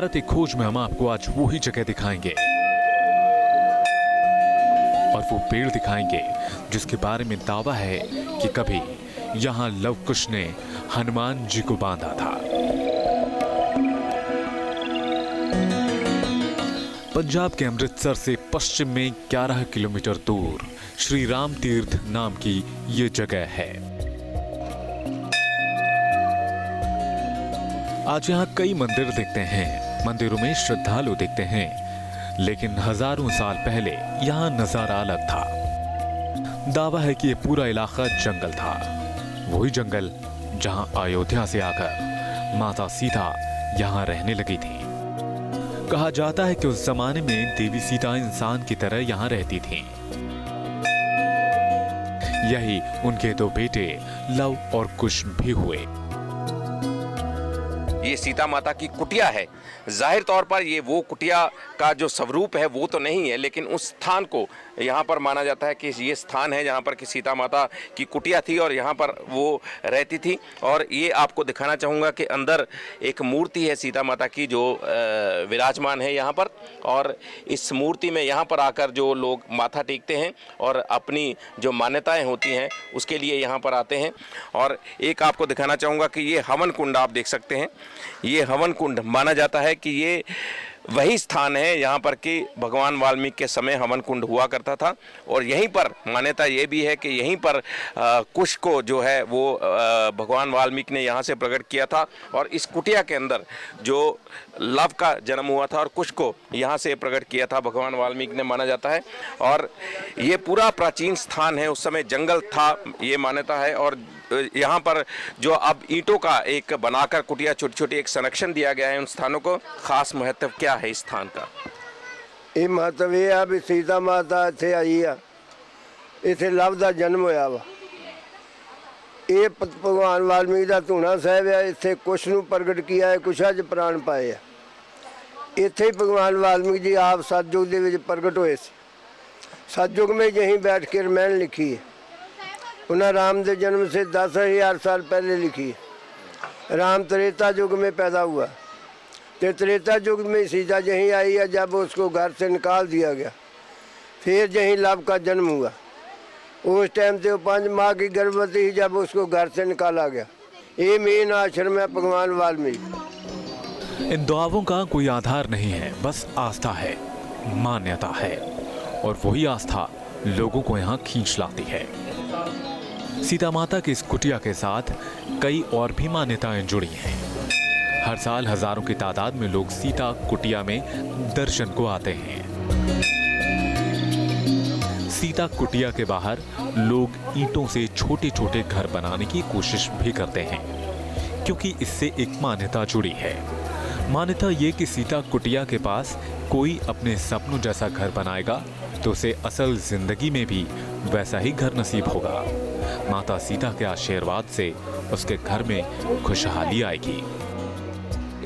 भारत एक खोज में हम आपको आज वो ही जगह दिखाएंगे और वो पेड़ दिखाएंगे जिसके बारे में दावा है कि कभी यहाँ लव कुश ने हनुमान जी को बांधा था। पंजाब के अमृतसर से पश्चिम में 11 किलोमीटर दूर श्री राम तीर्थ नाम की ये जगह है। आज यहाँ कई मंदिर दिखते हैं, मंदिरों में श्रद्धालु दिखते हैं, लेकिन हजारों साल पहले यहाँ नजारा अलग था। दावा है कि ये पूरा इलाका जंगल था, वही जंगल जहाँ अयोध्या से आकर माता सीता यहाँ रहने लगी थी। कहा जाता है कि उस जमाने में देवी सीता इंसान की तरह यहाँ रहती थी। यही उनके दो बेटे लव और कुश भी हुए। ये सीता माता की कुटिया है। जाहिर तौर पर ये वो कुटिया का जो स्वरूप है वो तो नहीं है, लेकिन उस स्थान को यहाँ पर माना जाता है कि ये स्थान है जहाँ पर कि सीता माता की कुटिया थी और यहाँ पर वो रहती थी। और ये आपको दिखाना चाहूँगा कि अंदर एक मूर्ति है सीता माता की जो विराजमान है यहाँ पर, और इस मूर्ति में यहाँ पर आकर जो लोग माथा टेकते हैं और अपनी जो मान्यताएं होती हैं उसके लिए यहाँ पर आते हैं। और एक आपको दिखाना चाहूँगा कि ये हवन कुंड आप देख सकते हैं। ये हवन कुंड माना जाता है कि ये वही स्थान है यहाँ पर कि भगवान वाल्मीकि के समय हवन कुंड हुआ करता था। और यहीं पर मान्यता ये भी है कि यहीं पर कुश को जो है वो भगवान वाल्मीकि ने यहाँ से प्रकट किया था। और इस कुटिया के अंदर जो लव का जन्म हुआ था और कुश को यहाँ से प्रकट किया था भगवान वाल्मीकि ने, माना जाता है। और ये पूरा प्राचीन स्थान है, उस समय जंगल था ये मान्यता है। और यहाँ पर जो अब ईंटों का एक बनाकर कुटिया छोटी छोटी एक संरक्षण दिया गया है उन स्थानों को। खास महत्व क्या है इस स्थान का? ये महत्व ये है भी सीता माता इत्थे आई है, इत्थे लव का जन्म होया वा। ये भगवान वाल्मीकि का धूना साहिब है, इत्थे कुश नूं प्रगट किया है, कुशा च प्राण पाए है। इत्थे ही भगवान वाल्मीकि जी आप सतयुग दे विच प्रगट होए सी। सतयुग में यहीं बैठ के रामायण लिखी है। उन्हें राम के जन्म से 10,000 साल पहले लिखी है। राम त्रेता युग में पैदा हुआ, तो त्रेता युग में सीता यहीं आई है जब उसको घर से निकाल दिया गया। फिर यहीं लव का जन्म हुआ। उस टाइम से वो 5 माह की गर्भवती जब उसको घर से निकाला गया। ये मेन आश्रम है भगवान वाल्मीकि। इन दावों का कोई आधार नहीं है, बस आस्था है, मान्यता है, और वही आस्था लोगों को यहाँ खींच लाती है। सीता माता की इस कुटिया के साथ कई और भी मान्यताएं जुड़ी हैं। हर साल हजारों की तादाद में लोग सीता कुटिया में दर्शन को आते हैं। सीता कुटिया के बाहर लोग ईंटों से छोटे छोटे घर बनाने की कोशिश भी करते हैं, क्योंकि इससे एक मान्यता जुड़ी है। मान्यता ये कि सीता कुटिया के पास कोई अपने सपनों जैसा घर बनाएगा तो उसे असल जिंदगी में भी वैसा ही घर नसीब होगा। माता सीता के आशीर्वाद से उसके घर में खुशहाली आएगी।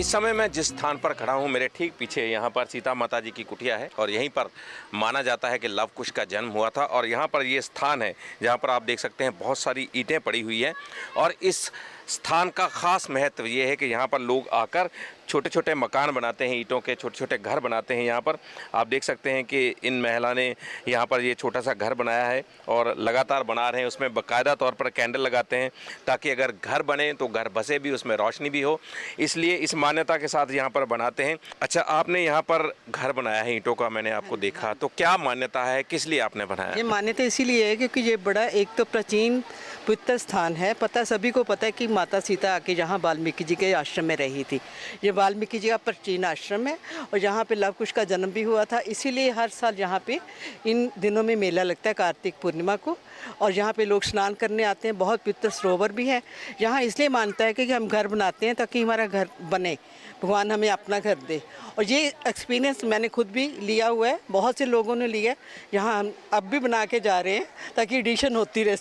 इस समय मैं जिस स्थान पर खड़ा हूँ मेरे ठीक पीछे यहाँ पर सीता माता जी की कुटिया है और यहीं पर माना जाता है कि लव कुश का जन्म हुआ था। और यहाँ पर ये स्थान है जहाँ पर आप देख सकते हैं बहुत सारी ईंटें पड़ी हुई हैं। और इस स्थान का ख़ास महत्व ये है कि यहाँ पर लोग आकर छोटे छोटे मकान बनाते हैं, ईंटों के छोटे छोटे घर बनाते हैं। यहाँ पर आप देख सकते हैं कि इन महिला ने यहाँ पर ये छोटा सा घर बनाया है और लगातार बना रहे हैं। उसमें बाकायदा तौर पर कैंडल लगाते हैं ताकि अगर घर बने तो घर बसे भी, उसमें रोशनी भी हो, इसलिए इस मान्यता के साथ यहाँ पर बनाते हैं। अच्छा, आपने यहाँ पर घर बनाया है ईंटों का, मैंने आपको देखा, तो क्या मान्यता है, किस लिए आपने बनाया? ये मान्यता इसीलिए है क्योंकि ये बड़ा एक तो प्राचीन पवित्र स्थान है। पता सभी को पता है कि माता सीता आके यहाँ वाल्मीकि जी के आश्रम में रही थी। ये वाल्मीकि जी का प्राचीन आश्रम है और यहाँ पे लव कुश का जन्म भी हुआ था। इसीलिए हर साल यहाँ पे इन दिनों में मेला लगता है कार्तिक पूर्णिमा को, और यहाँ पे लोग स्नान करने आते हैं। बहुत पवित्र सरोवर भी है यहाँ। इसलिए मानता है कि हम घर बनाते हैं ताकि हमारा घर बने, भगवान हमें अपना घर दे। और ये एक्सपीरियंस मैंने खुद भी लिया हुआ है, बहुत से लोगों ने लिया। यहाँ हम अब भी बना के जा रहे हैं ताकि एडिशन होती रहे।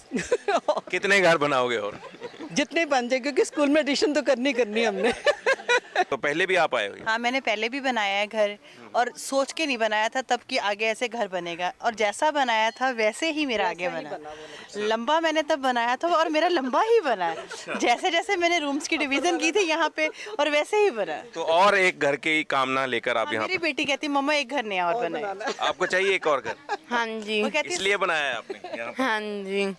कितने घर बनाओगे? और जितने बन जाए, क्योंकि स्कूल में एडिशन तो करनी हमने। तो पहले भी आप आए हो? हाँ, मैंने पहले भी बनाया है घर, और सोच के नहीं बनाया था तब कि आगे ऐसे घर बनेगा, और जैसा बनाया था वैसे ही मेरा आगे बना। लंबा मैंने तब बनाया था और मेरा लंबा ही बना है, जैसे जैसे मैंने रूम्स की डिवीजन की थी यहाँ पे, और वैसे ही बना। तो और एक घर की कामना लेकर आप यहाँ मेरी बेटी कहती मम्मा एक घर नया और बनाए। आपको चाहिए एक और घर? हाँ जी, वो कहती इसलिए बनाया है आपने यहाँ पर? हाँ जी।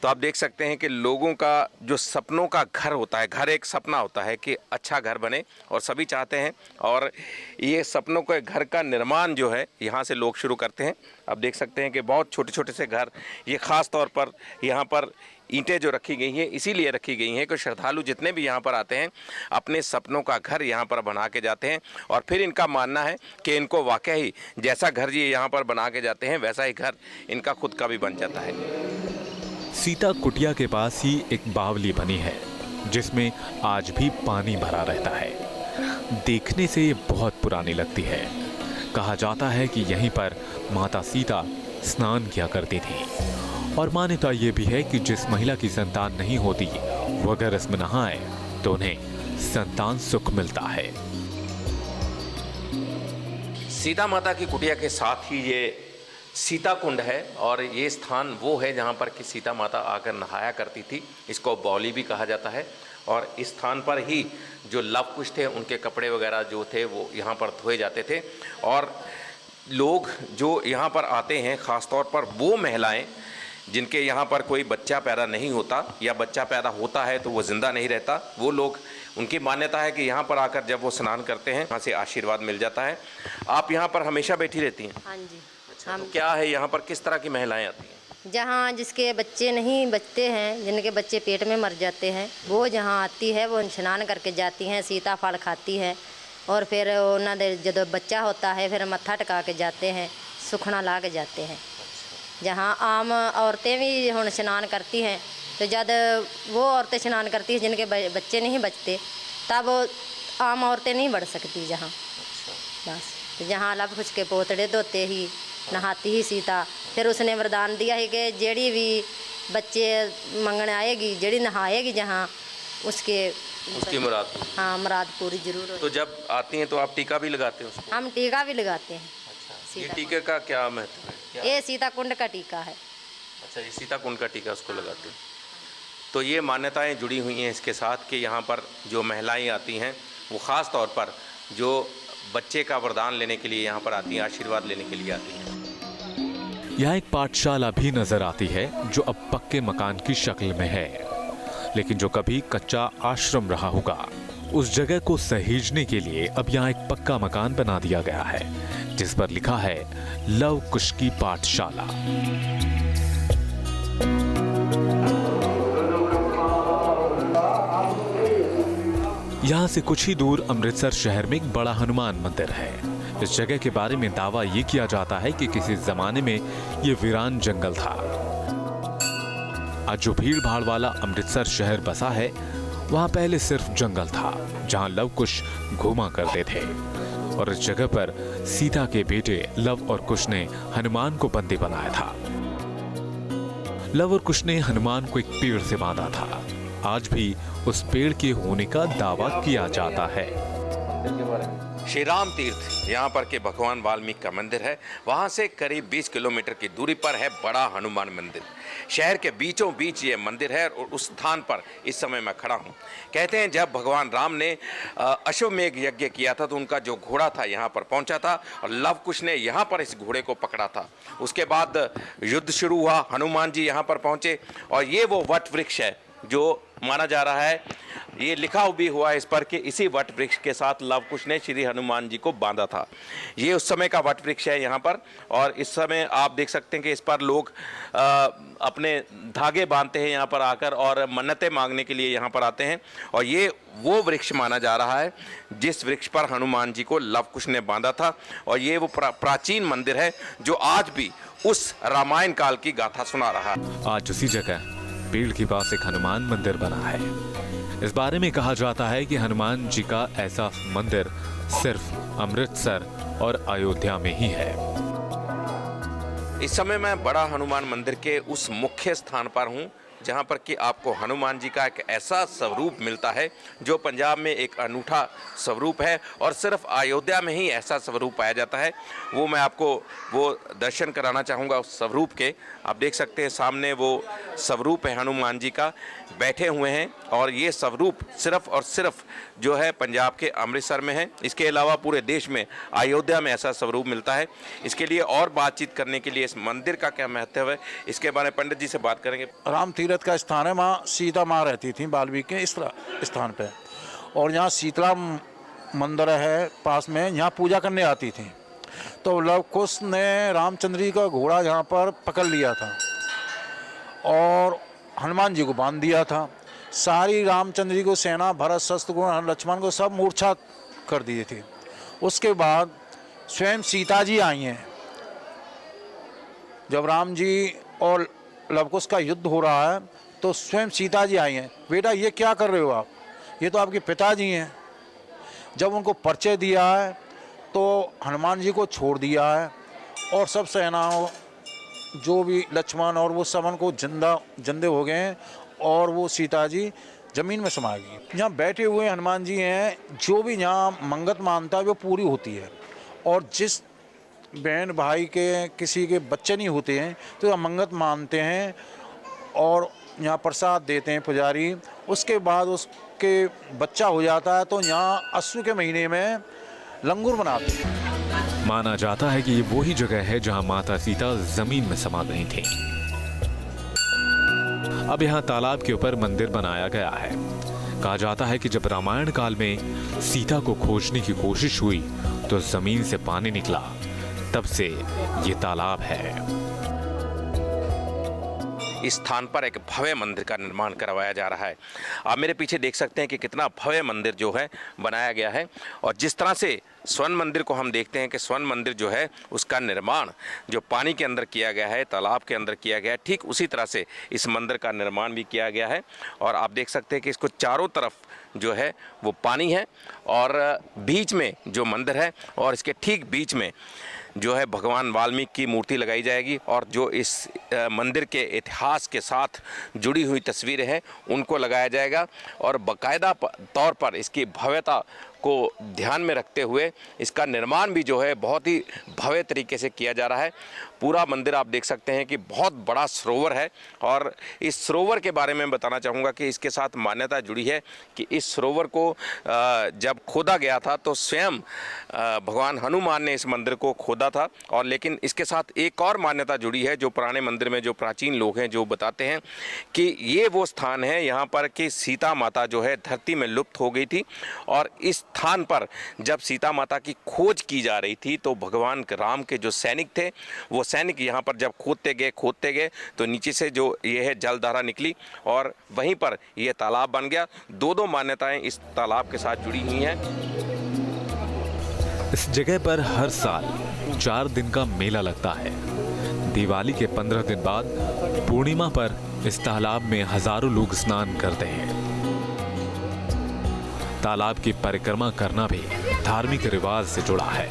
तो आप देख सकते हैं कि लोगों का जो सपनों का घर होता है, घर एक सपना होता है कि अच्छा घर बने, और सभी चाहते हैं, और ये सपनों के घर का निर्माण जो है यहाँ से लोग शुरू करते हैं। आप देख सकते हैं कि बहुत छोटे छोटे से घर, ये ख़ास तौर पर यहाँ पर ईंटें जो रखी गई हैं इसीलिए रखी गई हैं कि श्रद्धालु जितने भी यहाँ पर आते हैं अपने सपनों का घर यहाँ पर बना के जाते हैं, और फिर इनका मानना है कि इनको वाकई जैसा घर ये यहाँ पर बना के जाते हैं वैसा ही घर इनका खुद का भी बन जाता है। सीता कुटिया के पास ही एक बावली बनी है जिसमें आज भी पानी भरा रहता है। देखने से ये बहुत पुरानी लगती है। कहा जाता है कि यहीं पर माता सीता स्नान किया करती थी, और मान्यता ये भी है कि जिस महिला की संतान नहीं होती वो अगर इसमें नहाए तो उन्हें संतान सुख मिलता है। सीता माता की कुटिया के साथ ही ये सीता कुंड है, और ये स्थान वो है जहाँ पर कि सीता माता आकर नहाया करती थी। इसको बावली भी कहा जाता है, और इस स्थान पर ही जो लव कुश थे उनके कपड़े वगैरह जो थे वो यहाँ पर धोए जाते थे। और लोग जो यहाँ पर आते हैं ख़ास तौर पर वो महिलाएं जिनके यहाँ पर कोई बच्चा पैदा नहीं होता, या बच्चा पैदा होता है तो वो ज़िंदा नहीं रहता, वो लोग, उनकी मान्यता है कि यहाँ पर आकर जब वो स्नान करते हैं यहाँ से आशीर्वाद मिल जाता है। आप यहाँ पर हमेशा बैठी रहती हैं? हाँ जी। अच्छा, तो क्या है यहाँ पर, किस तरह की महिलाएं आती हैं? जहाँ जिसके बच्चे नहीं बचते हैं, जिनके बच्चे पेट में मर जाते हैं, वो जहाँ आती है वो स्नान करके जाती हैं, सीताफल खाती है, और फिर उन्होंने जब बच्चा होता है फिर मत्था टिका के जाते हैं, सुखना ला के जाते हैं। जहाँ आम औरतें भी हुण स्नान करती हैं, तो जब वो औरतें स्नान करती हैं जिनके बच्चे नहीं बचते, तब आम औरतें नहीं बढ़ सकती जहाँ। बस तो जहाँ लव कुश के पोतड़े धोते ही नहाती ही सीता। फिर उसने वरदान दिया है कि जेड़ी भी बच्चे मंगने आएगी, जेड़ी नहाएगी जहाँ, उसकी मुराद। हाँ, मुराद पूरी जरूर हो। तो जब आती हैं तो आप टीका भी लगाते हैं उसको? हम टीका भी लगाते हैं। ये टीके का क्या महत्व है? क्या? ये सीता कुंड का टीका है। अच्छा, ये सीता कुंड का टीका उसको लगाते हैं। तो ये मान्यताएं जुड़ी हुई हैं इसके साथ कि यहाँ पर जो महिलाएं आती हैं वो ख़ास तौर पर जो बच्चे का वरदान लेने के लिए यहाँ पर आती हैं, आशीर्वाद लेने के लिए आती हैं। यहाँ एक पाठशाला भी नजर आती है जो अब पक्के मकान की शक्ल में है, लेकिन जो कभी कच्चा आश्रम रहा होगा उस जगह को सहेजने के लिए अब यहाँ एक पक्का मकान बना दिया गया है जिस पर लिखा है लव कुश की पाठशाला। यहाँ से कुछ ही दूर अमृतसर शहर में एक बड़ा हनुमान मंदिर है। इस जगह के बारे में दावा ये किया जाता है कि किसी जमाने में ये वीरान जंगल था। आज जो भीड़ भाड़ वाला अमृतसर शहर बसा है वहां पहले सिर्फ जंगल था जहां लव कुश घूमा करते थे, और इस जगह पर सीता के बेटे लव और कुश ने हनुमान को बंदी बनाया था। लव और कुश ने हनुमान को एक पेड़ से बांधा था। आज भी उस पेड़ के होने का दावा किया जाता है। श्री राम तीर्थ यहाँ पर के भगवान वाल्मीकि का मंदिर है, वहाँ से करीब 20 किलोमीटर की दूरी पर है बड़ा हनुमान मंदिर। शहर के बीचों बीच ये मंदिर है, और उस स्थान पर इस समय मैं खड़ा हूँ। कहते हैं जब भगवान राम ने अश्वमेघ यज्ञ किया था तो उनका जो घोड़ा था यहाँ पर पहुँचा था, और लव कुश ने यहाँ पर इस घोड़े को पकड़ा था। उसके बाद युद्ध शुरू हुआ, हनुमान जी यहाँ पर पहुँचे, और ये वो वट वृक्ष है जो माना जा रहा है, ये लिखा भी हुआ है इस पर कि इसी वट वृक्ष के साथ लव कुश ने श्री हनुमान जी को बांधा था। ये उस समय का वट वृक्ष है यहाँ पर, और इस समय आप देख सकते हैं कि इस पर लोग अपने धागे बांधते हैं यहाँ पर आकर, और मन्नतें मांगने के लिए यहाँ पर आते हैं। और ये वो वृक्ष माना जा रहा है जिस वृक्ष पर हनुमान जी को लव कुश ने बांधा था, और ये वो प्राचीन मंदिर है जो आज भी उस रामायण काल की गाथा सुना रहा है। आज उसी जगह पेड़ के पास एक हनुमान मंदिर बना है। इस बारे में कहा जाता है कि हनुमान जी का ऐसा मंदिर सिर्फ अमृतसर और अयोध्या में ही है। इस समय मैं बड़ा हनुमान मंदिर के उस मुख्य स्थान पर हूँ जहां पर कि आपको हनुमान जी का एक ऐसा स्वरूप मिलता है जो पंजाब में एक अनूठा स्वरूप है और सिर्फ अयोध्या में ही ऐसा स्वरूप पाया जाता है। वो मैं आपको वो दर्शन कराना चाहूँगा उस स्वरूप के। आप देख सकते हैं सामने वो स्वरूप है हनुमान जी का, बैठे हुए हैं और ये स्वरूप सिर्फ और सिर्फ जो है पंजाब के अमृतसर में है। इसके अलावा पूरे देश में अयोध्या में ऐसा स्वरूप मिलता है। इसके लिए और बातचीत करने के लिए इस मंदिर का क्या महत्व है, इसके बारे में पंडित जी से बात करेंगे। राम तीर्थ का स्थान है, माँ सीता माँ रहती थी वाल्मीकि के इस स्थान पे, और यहाँ शीतला मंदिर है पास में, यहाँ पूजा करने आती थी। तो लव कुश ने रामचंद्र जी का घोड़ा यहाँ पर पकड़ लिया था और हनुमान जी को बांध दिया था। सारी रामचंद्र जी को सेना, भरत, शत्रुघ्न, लक्ष्मण को सब मूर्छा कर दिए थे। उसके बाद स्वयं सीता जी आई हैं। जब राम जी और लवकुश का युद्ध हो रहा है तो स्वयं सीता जी आई हैं। बेटा ये क्या कर रहे हो आप, ये तो आपके पिताजी हैं। जब उनको परिचय दिया है तो हनुमान जी को छोड़ दिया है और सब सेनाओं जो भी लक्ष्मण और वो सब को जिंदे हो गए हैं और वो सीता जी जमीन में समा गई। यहाँ बैठे हुए हनुमान जी हैं, जो भी यहाँ मंगत मानता है वो पूरी होती है। और जिस बहन भाई के किसी के बच्चे नहीं होते हैं तो यहाँ मंगत मानते हैं और यहाँ प्रसाद देते हैं पुजारी। उसके बाद उसके बच्चा हो जाता है तो यहाँ अस्सू के महीने में लंगूर बनाते हैं। माना जाता है कि ये वही जगह है जहां माता सीता जमीन में समा गई थी। अब यहाँ तालाब के ऊपर मंदिर बनाया गया है। कहा जाता है कि जब रामायण काल में सीता को खोजने की कोशिश हुई तो जमीन से पानी निकला, तब से ये तालाब है। इस स्थान पर एक भव्य मंदिर का निर्माण करवाया जा रहा है। आप मेरे पीछे देख सकते हैं कि कितना भव्य मंदिर जो है बनाया गया है। और जिस तरह से स्वर्ण मंदिर को हम देखते हैं कि स्वर्ण मंदिर जो है उसका निर्माण जो पानी के अंदर किया गया है, तालाब के अंदर किया गया है, ठीक उसी तरह से इस मंदिर का निर्माण भी किया गया है। और आप देख सकते हैं कि इसको चारों तरफ जो है वो पानी है और बीच में जो मंदिर है और इसके ठीक बीच में जो है भगवान वाल्मीकि की मूर्ति लगाई जाएगी। और जो इस मंदिर के इतिहास के साथ जुड़ी हुई तस्वीरें हैं उनको लगाया जाएगा और बाकायदा तौर पर इसकी भव्यता को ध्यान में रखते हुए इसका निर्माण भी जो है बहुत ही भव्य तरीके से किया जा रहा है। पूरा मंदिर आप देख सकते हैं कि बहुत बड़ा सरोवर है और इस सरोवर के बारे में बताना चाहूँगा कि इसके साथ मान्यता जुड़ी है कि इस सरोवर को जब खोदा गया था तो स्वयं भगवान हनुमान ने इस मंदिर को खोदा था। और लेकिन इसके साथ एक और मान्यता जुड़ी है जो पुराने मंदिर में जो प्राचीन लोग हैं जो बताते हैं कि ये वो स्थान है यहाँ पर कि सीता माता जो है धरती में लुप्त हो गई थी और इस स्थान पर जब सीता माता की खोज की जा रही थी तो भगवान राम के जो सैनिक थे वो सैनिक यहाँ पर जब खोदते गए तो नीचे से जो ये है जलधारा निकली और वहीं पर यह तालाब बन गया। दो मान्यताएं इस तालाब के साथ जुड़ी हुई हैं। इस जगह पर हर साल 4 दिन का मेला लगता है। दिवाली के 15 दिन बाद पूर्णिमा पर इस तालाब में हजारों लोग स्नान करते हैं। तालाब की परिक्रमा करना भी धार्मिक रिवाज से जुड़ा है।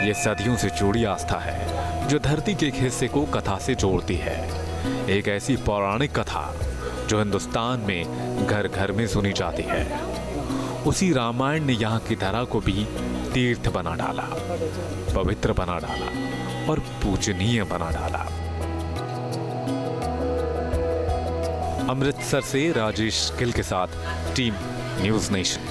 ये सदियों से जुड़ी आस्था है जो धरती के एक हिस्से को कथा से जोड़ती है। एक ऐसी पौराणिक कथा जो हिंदुस्तान में घर घर में सुनी जाती है। उसी रामायण ने यहाँ की धरा को भी तीर्थ बना डाला, पवित्र बना डाला और पूजनीय बना डाला। अमृतसर से राजेश गिल के साथ टीम न्यूज़ नेशन।